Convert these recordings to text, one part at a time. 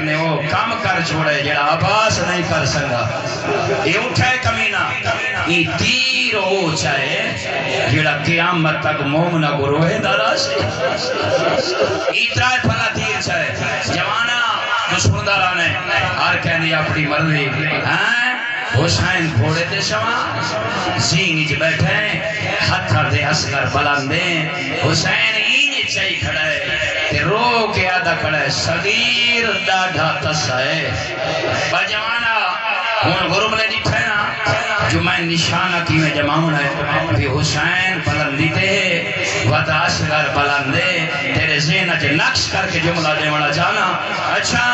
نے وہ کام کر چھوڑے جڑا عباس نہیں کر سکا یہ اٹھائے کمینہ یہ تیر ہو چاہے جڑا قیامت تک مومنہ کو روحے دارا سے اترائے پھلا تیر چاہے جوانہ دشمن دارانے ہر کہنی اپنی مرضی حسین گھوڑے تے شما زینج بیٹھے ہتھر دے اصغر بلندے حسین اینج چاہی کھڑا ہے تے رو کے آدھا کھڑا ہے صغیر ڈاڈھا تسا ہے بجوانا ہون غرب نے دیکھا ہے نا جو میں نشانہ کی میں جمعون ہے بھی حسین بلندی تے ودا اصغر بلندے تیرے ذہنہ چے نقش کر کے جملہ دے مڑا جانا اچھا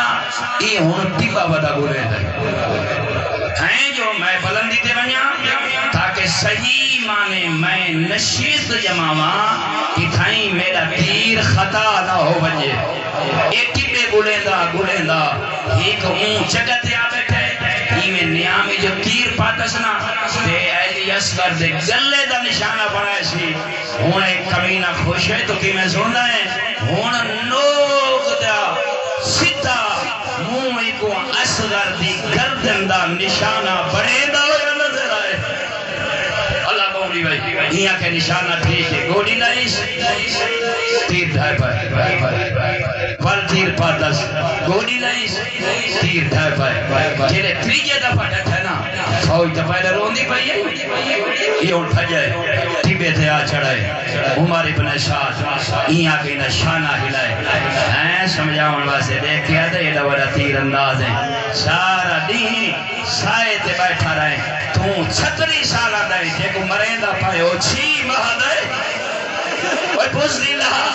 یہ ہون تیبا ودا گولے دے ہیں جو میں بلندی تے بنیا تاکہ صحیح مانے میں نشیست جماواں کہ تھائیں میرا تیر خطا نہ ہو بجے ایک ٹپے گلیں دا ایک اون جگہ تے آ بیٹھے ہی میں نیامی جو تیر پاتسنا تے ایلی اصغر دے گلے دا نشانہ بنائے سی ہون ایک کمینہ خوش ہے تو کی میں سننا ہے ہون نوک دا ستا موئی کو اصغر دی گردن دا نشانہ بڑے دا ہویا نظر آئے اللہ قولی بھائی یہاں کے نشانہ ٹھیک ہے گوڑی لائش تیر ڈھائی پائے ول تیر پاتس گوڑی لائش تیر ڈھائی پائے جیرے تریجے دفعہ ڈھٹ ہے نا فوج دفعہ لے روندی پائی ہے یہ اٹھا جائے ٹھیبے تھے آ چڑھائے عمر ابن شاد یہاں کے نشانہ ہلائے ہیں سمجھاؤں واسے دیکھیا دے یہ دوڑا تیر انداز ہے سارا دین سائے تے بیٹھا رہے تو 36 سالہ دے جے کو مریندا پائے ہو 6 ماہ دے اوہ بزری لہا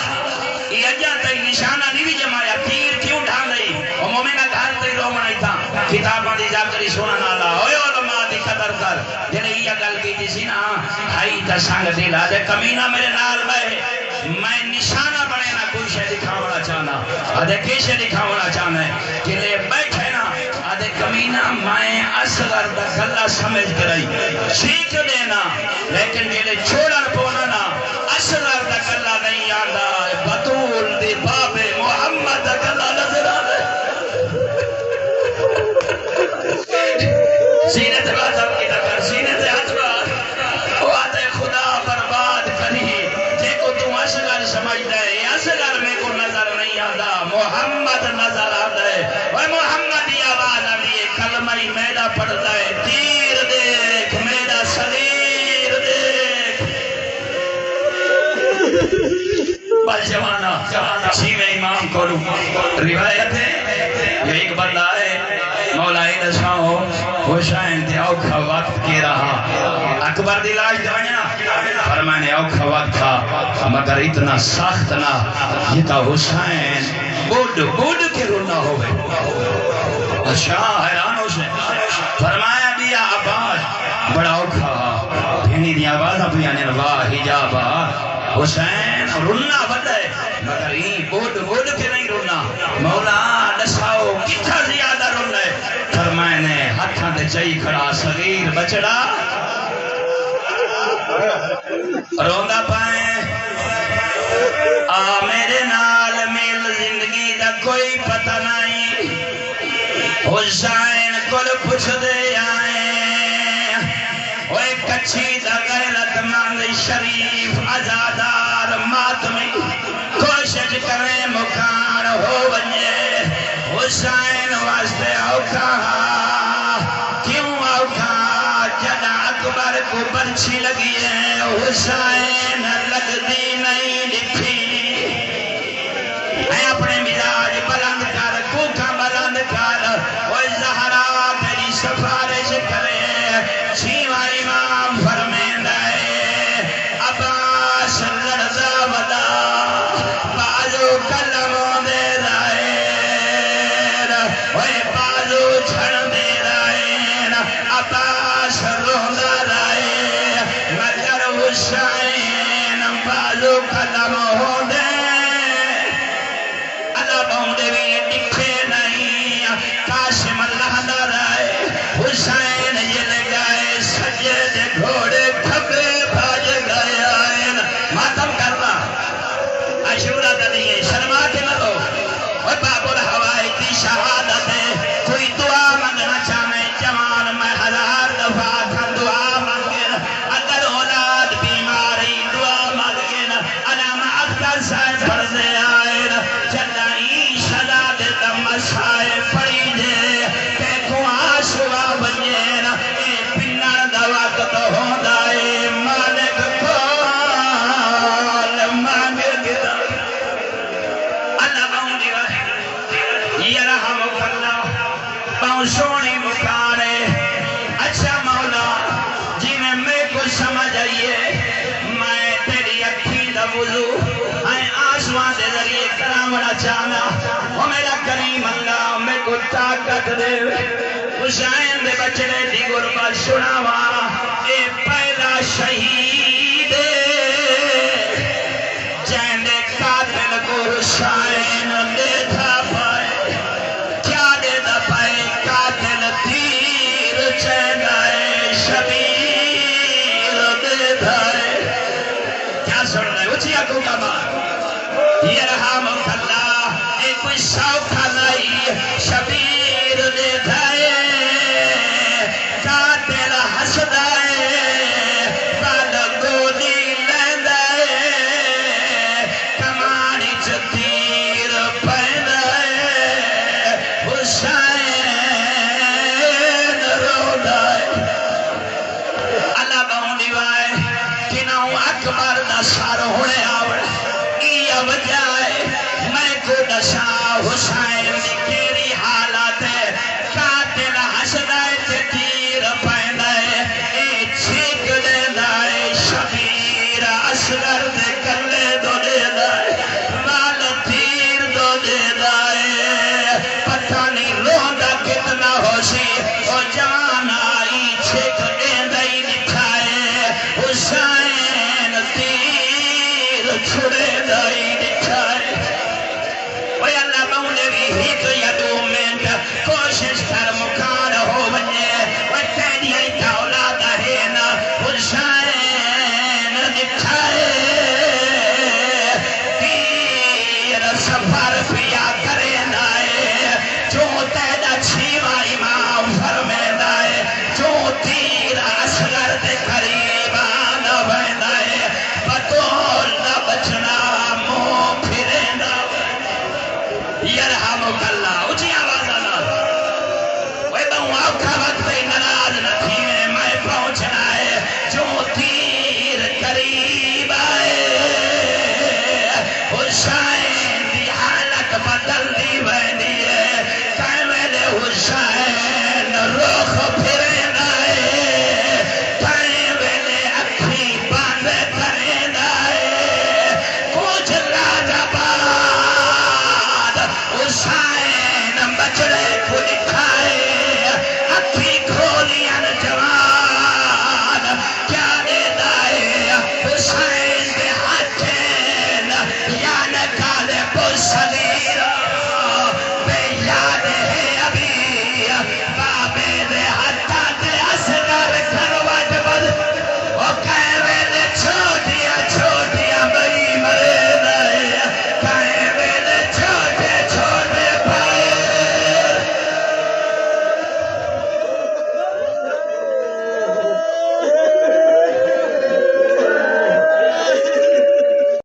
یہ اجا تے نشانہ نہیں بھی جمایا تیر کیوں ڈھان رہی وہ مومنہ گھر تے رومن آئی تھا کتاب آدھی جا کری سونا نالا ہوئے علماء دی قدر کر جنہیں یہ گل کی جیسی نا ہائی تا سانگ دیلا دے کمینہ میرے نال میں نشانہ بنے نا کوئی شے دکھاونا چاہنا آدھے کیشے دکھاونا چاہنا ہے کہ لے بیٹھے نا آدھے کمینہ میں اصغر دا گلہ سمجھ کرائی چھیک دینا لیکن جلے چھوڑا پونا نا اصغر دا گلہ نہیں آدھا بطول دی باب محمد دا گلہ نظر آدھے سینے تے بات آپ کی دکھر سینے تے ہاتھ بات وہ آدھے خدا برباد کری جے کو تم اصغر سمجھ دے اصغر میں کو نظر نہیں آدھا محمد نظر آدھے وہ محمد یہ آواز آدھی کلمہ میرا پڑھتا ہے تیر دیکھ میرا صغیر دیکھ بس جوانا شیوہ امام کو روایت ہے یہ ایک بندہ ہے مولا دساؤ حسین تے اوکھا وقت کی رہا اکبر دی لاش دیا فرمانے اوکھا وقت تھا مگر اتنا سخت نہ جتا حسین بوڑ کے رونا ہوئے اچھا حیران حسین فرمایا دیا عباس بڑا اوکھا بھینی دیا آواز اپنی آنے واہ حجابا حسین رونا بدائے مگر ہی بوڑ کے نہیں رونا مولا دساؤ کتھا زیادہ رونا ہے فرمائے نے ہتھاں دے چاہی کھڑا صغیر بچڑا روندا پائیں آ میرے نال میل زندگی دا کوئی پتہ نہیں حسین کل پوچھ دے آئیں اوے کچھی دا غیرت مند شریف عزادار ماتمی کوشش کریں مکان ہو بنجے حسین واسطے اوکھا کیوں اوکھا جدا اکبر کو برچھی لگی ہے حسین لگ دی نہیں لکھی اے اپنے مزاج بلند کر کوکھا بلند کر وہ زہرا تیری سفارش کرے شیوہ امام فرمین ہے عباس لڑزا ودا بازو کلموں دے رائے وے بازو چھڑ دے رائے عباس روندہ رائے مگر حسین بازو کلموں دے عذابوں دے بھی دکھے نہیں قاسم اللہ دا رائے حسین یہ لگائے سجد گھوڑے کھپے بھاج گئے آئین ماتم کرنا عشورہ دا نہیں ہے شرما کے نہ دو اور باب الحوائی کی شہادت یرحمک اللہ بہت سونی مکارے اچھا مولا جی میں کو سمجھ آئیے میں تیری اکھی دا وضو آسمان دے ذریعے کرامنا چاہنا وہ میرا کریم اللہ میں کو طاقت دے حسین دے بچڑے دی غربت سناوا اے پہلا شہید